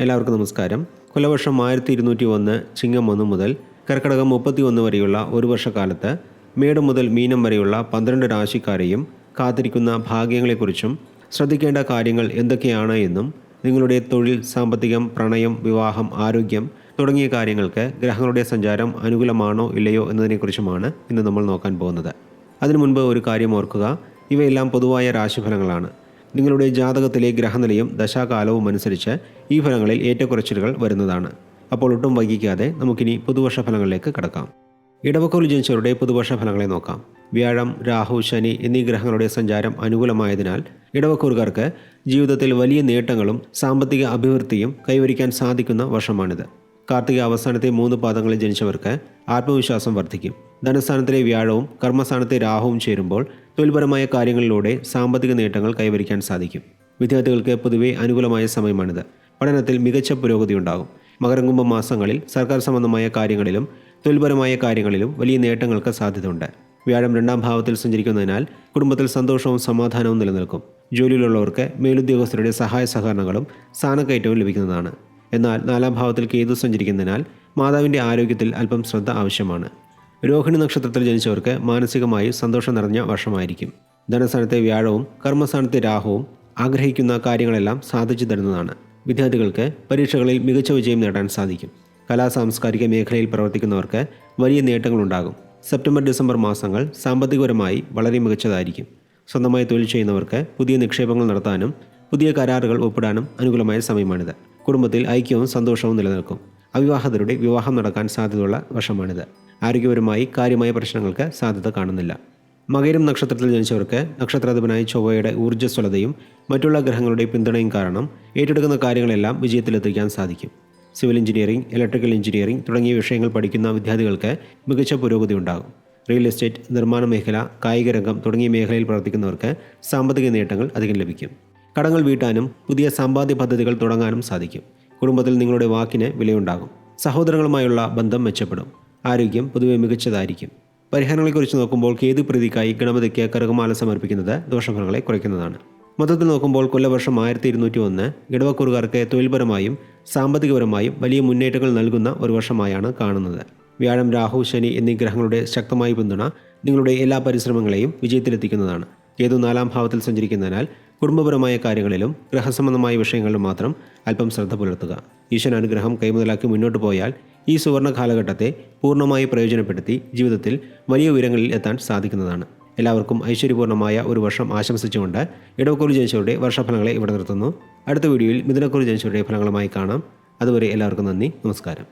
എല്ലാവർക്കും നമസ്കാരം. കൊല്ലവർഷം 1201 ചിങ്ങം 1 മുതൽ കർക്കടകം 31 വരെയുള്ള ഒരു വർഷക്കാലത്ത് മേടം മുതൽ മീനം വരെയുള്ള 12 രാശിക്കാരെയും കാത്തിരിക്കുന്ന ഭാഗ്യങ്ങളെക്കുറിച്ചും ശ്രദ്ധിക്കേണ്ട കാര്യങ്ങൾ എന്തൊക്കെയാണ് എന്നും നിങ്ങളുടെ തൊഴിൽ, സാമ്പത്തികം, പ്രണയം, വിവാഹം, ആരോഗ്യം തുടങ്ങിയ കാര്യങ്ങൾക്ക് ഗ്രഹങ്ങളുടെ സഞ്ചാരം അനുകൂലമാണോ ഇല്ലയോ എന്നതിനെക്കുറിച്ചുമാണ് ഇന്ന് നമ്മൾ നോക്കാൻ പോകുന്നത്. അതിനു മുൻപ് ഒരു കാര്യം ഓർക്കുക, ഇവയെല്ലാം പൊതുവായ രാശിഫലങ്ങളാണ്. നിങ്ങളുടെ ജാതകത്തിലെ ഗ്രഹനിലയും ദശാകാലവും അനുസരിച്ച് ഈ ഫലങ്ങളിൽ ഏറ്റക്കുറച്ചിലുകൾ വരുന്നതാണ്. അപ്പോൾ ഒട്ടും വൈകിക്കാതെ നമുക്കിനി പുതുവർഷ ഫലങ്ങളിലേക്ക് കടക്കാം. ഇടവക്കൂറിൽ ജനിച്ചവരുടെ പുതുവർഷ ഫലങ്ങളെ നോക്കാം. വ്യാഴം, രാഹു, ശനി എന്നീ ഗ്രഹങ്ങളുടെ സഞ്ചാരം അനുകൂലമായതിനാൽ ഇടവക്കൂറുകാർക്ക് ജീവിതത്തിൽ വലിയ നേട്ടങ്ങളും സാമ്പത്തിക അഭിവൃദ്ധിയും കൈവരിക്കാൻ സാധിക്കുന്ന വർഷമാണിത്. കാർത്തിക അവസാനത്തെ 3 പാദങ്ങളിൽ ജനിച്ചവർക്ക് ആത്മവിശ്വാസം വർദ്ധിക്കും. ധനസ്ഥാനത്തിലെ വ്യാഴവും കർമ്മസ്ഥാനത്തെ രാഹുവും ചേരുമ്പോൾ തൊഴിൽപരമായ കാര്യങ്ങളിലൂടെ സാമ്പത്തിക നേട്ടങ്ങൾ കൈവരിക്കാൻ സാധിക്കും. വിദ്യാർത്ഥികൾക്ക് പൊതുവെ അനുകൂലമായ സമയമാണിത്. പഠനത്തിൽ മികച്ച പുരോഗതി ഉണ്ടാകും. മകരം, കുംഭം മാസങ്ങളിൽ സർക്കാർ സംബന്ധമായ കാര്യങ്ങളിലും തൊഴിൽപരമായ കാര്യങ്ങളിലും വലിയ നേട്ടങ്ങൾക്ക് സാധ്യതയുണ്ട്. വ്യാഴം 2ാം ഭാവത്തിൽ സഞ്ചരിക്കുന്നതിനാൽ കുടുംബത്തിൽ സന്തോഷവും സമാധാനവും നിലനിൽക്കും. ജോലിയിലുള്ളവർക്ക് മേലുദ്യോഗസ്ഥരുടെ സഹായ സഹകരണങ്ങളും സ്ഥാനക്കയറ്റവും ലഭിക്കുന്നതാണ്. എന്നാൽ 4ാം ഭാവത്തിൽ കേതു സഞ്ചരിക്കുന്നതിനാൽ മാതാവിൻ്റെ ആരോഗ്യത്തിൽ അല്പം ശ്രദ്ധ ആവശ്യമാണ്. രോഹിണി നക്ഷത്രത്തിൽ ജനിച്ചവർക്ക് മാനസികമായി സന്തോഷം നിറഞ്ഞ വർഷമായിരിക്കും. ധനസ്ഥാനത്തെ വ്യാഴവും കർമ്മസ്ഥാനത്തെ രാഹുവും ആഗ്രഹിക്കുന്ന കാര്യങ്ങളെല്ലാം സാധിച്ചു തരുന്നതാണ്. വിദ്യാർത്ഥികൾക്ക് പരീക്ഷകളിൽ മികച്ച വിജയം നേടാൻ സാധിക്കും. സാംസ്കാരിക മേഖലയിൽ പ്രവർത്തിക്കുന്നവർക്ക് വലിയ നേട്ടങ്ങളുണ്ടാകും. സെപ്റ്റംബർ, ഡിസംബർ മാസങ്ങൾ സാമ്പത്തികപരമായി വളരെ മികച്ചതായിരിക്കും. സ്വന്തമായി തൊഴിൽ ചെയ്യുന്നവർക്ക് പുതിയ നിക്ഷേപങ്ങൾ നടത്താനും പുതിയ കരാറുകൾ ഒപ്പിടാനും അനുകൂലമായ സമയമാണിത്. കുടുംബത്തിൽ ഐക്യവും സന്തോഷവും നിലനിൽക്കും. അവിവാഹിതരുടെ വിവാഹം നടക്കാൻ സാധ്യതയുള്ള വർഷമാണിത്. ആരോഗ്യപരമായി കാര്യമായ പ്രശ്നങ്ങൾക്ക് സാധ്യത കാണുന്നില്ല. മകരം നക്ഷത്രത്തിൽ ജനിച്ചവർക്ക് നക്ഷത്രാധിപനായ ചൊവ്വയുടെ ഊർജ്ജസ്വലതയും മറ്റുള്ള ഗ്രഹങ്ങളുടെ പിന്തുണയും കാരണം ഏറ്റെടുക്കുന്ന കാര്യങ്ങളെല്ലാം വിജയത്തിലെത്തിക്കാൻ സാധിക്കും. സിവിൽ എഞ്ചിനീയറിംഗ്, ഇലക്ട്രിക്കൽ എഞ്ചിനീയറിംഗ് തുടങ്ങിയ വിഷയങ്ങൾ പഠിക്കുന്ന വിദ്യാർത്ഥികൾക്ക് മികച്ച പുരോഗതി ഉണ്ടാകും. റിയൽ എസ്റ്റേറ്റ്, നിർമ്മാണ മേഖല, കായിക രംഗം തുടങ്ങിയ മേഖലയിൽ പ്രവർത്തിക്കുന്നവർക്ക് സാമ്പത്തിക നേട്ടങ്ങൾ അധികം ലഭിക്കും. കടങ്ങൾ വീട്ടാനും പുതിയ സമ്പാദ്യ പദ്ധതികൾ തുടങ്ങാനും സാധിക്കും. കുടുംബത്തിൽ നിങ്ങളുടെ വാക്കിന് വിലയുണ്ടാകും. സഹോദരങ്ങളുമായുള്ള ബന്ധം മെച്ചപ്പെടും. ആരോഗ്യം പൊതുവെ മികച്ചതായിരിക്കും. പരിഹാരങ്ങളെക്കുറിച്ച് നോക്കുമ്പോൾ കേതു പ്രീതിക്കായി ഗണപതിക്ക് കറുകമാല സമർപ്പിക്കുന്നത് ദോഷഫലങ്ങളെ കുറയ്ക്കുന്നതാണ്. മൊത്തത്തിൽ നോക്കുമ്പോൾ കൊല്ലവർഷം 1201 ഇടവക്കൂറുകാർക്ക് തൊഴിൽപരമായും സാമ്പത്തികപരമായും വലിയ മുന്നേറ്റങ്ങൾ നൽകുന്ന ഒരു വർഷമായാണ് കാണുന്നത്. വ്യാഴം, രാഹു, ശനി എന്നീ ഗ്രഹങ്ങളുടെ ശക്തമായ പിന്തുണ നിങ്ങളുടെ എല്ലാ പരിശ്രമങ്ങളെയും വിജയത്തിലെത്തിക്കുന്നതാണ്. കേതു 4ാം ഭാവത്തിൽ സഞ്ചരിക്കുന്നതിനാൽ കുടുംബപരമായ കാര്യങ്ങളിലും ഗ്രഹസംബന്ധമായ വിഷയങ്ങളിലും മാത്രം അല്പം ശ്രദ്ധ പുലർത്തുക. ഈശ്വരാനുഗ്രഹം കൈമുതലാക്കി മുന്നോട്ട് പോയാൽ ഈ സുവർണ്ണ കാലഘട്ടത്തെ പൂർണ്ണമായി പ്രയോജനപ്പെടുത്തി ജീവിതത്തിൽ വലിയ ഉയരങ്ങളിൽ എത്താൻ സാധിക്കുന്നതാണ്. എല്ലാവർക്കും ഐശ്വര്യപൂർണ്ണമായ ഒരു വർഷം ആശംസിച്ചുകൊണ്ട് ഇടവക്കൂറിൽ ജനിച്ചവരുടെ വർഷഫലങ്ങളെ ഇവിടെ നിർത്തുന്നു. അടുത്ത വീഡിയോയിൽ മിഥുനക്കൂറിൽ ജനിച്ചവരുടെ ഫലങ്ങളുമായി കാണാം. അതുവരെ എല്ലാവർക്കും നന്ദി, നമസ്കാരം.